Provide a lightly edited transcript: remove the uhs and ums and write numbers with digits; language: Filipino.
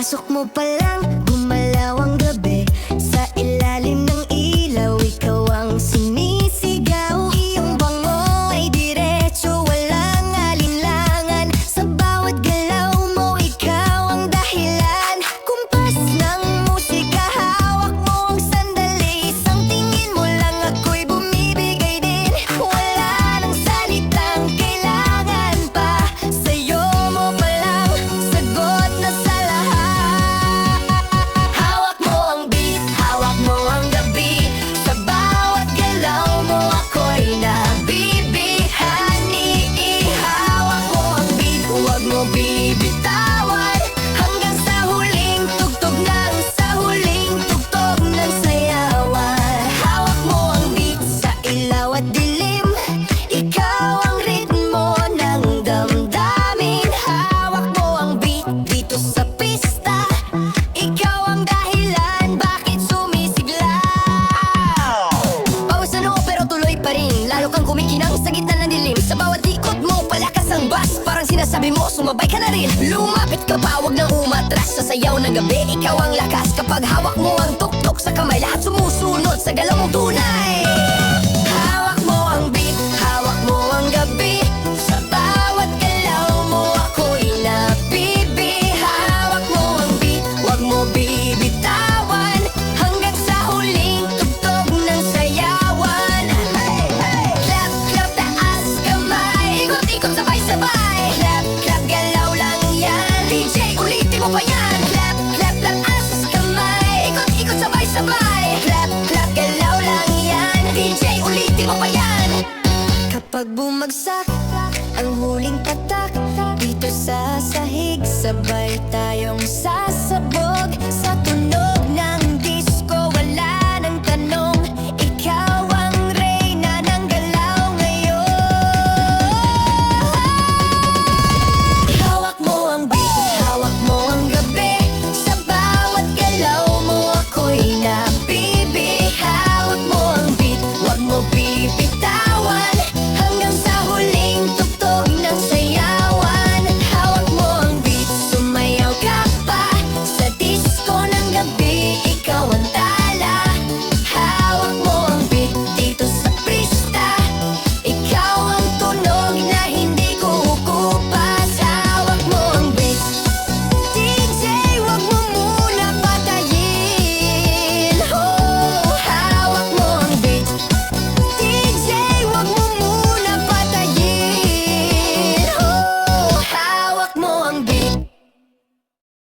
Pagpasok mo pa lang, gumalaw ang gabi. Sa ilalim ng ilaw, ikaw ang sinisigaw. Iyong bango ay diretso, walang alinlangan. Sa bawat galaw mo, ikaw ang dahilan. Kumpas ng musika, hawak mo ang sandali. Isang tingin mo lang, ako'y bumibigay din. Wala nang salitang kailangan pa. Sa'yo mo pa lang, sagot na sa lahat. Hawak mo ang beat, hawak mo ang gabi. Sa bawat galaw mo, ako'y nabibihani. Ihawak mo ang beat, huwag mo bibitawan. Hanggang sa huling tugtog ng, sa huling tugtog ng sayawan. Hawak mo ang beat sa ilaw at dilim. Ikaw ang ritmo ng damdamin. Hawak mo ang beat dito sa pista. Ikaw ang dahilan bakit sumisigla. Bawas na noo pero tuloy pa rin. Lalo kang kumikinang sa gitna ng dilim. Sa bawat ikot mo, palakas ang bass. Parang sinasabi mo, sumabay ka na rin. Lumapit ka pa, huwag nang umatras. Sa sayaw ng gabi, ikaw ang lakas. Kapag hawak mo ang tuktok sa kamay, lahat sumusunod sa galaw mong tunay. Hawak mo ang beat, hawak mo ang gabi. Sa bawat galaw mo, ako'y nabibihawak mo ang beat, huwag mo bibitawan. Hanggang sa huling tugtog ng sayawan. Clap, clap, taas kamay. Ikot-ikot, sabay-sabay. Clap, clap, galaw lang yan. DJ, ulitin mo pa yan. Clap, clap, taas kamay. Ikot-ikot, sabay-sabay. Clap, clap, galaw lang yan. DJ, ulitin mo pa yan. Kapag bumagsak ang huling patak, dito sa sahig, sabay tayong sasabog.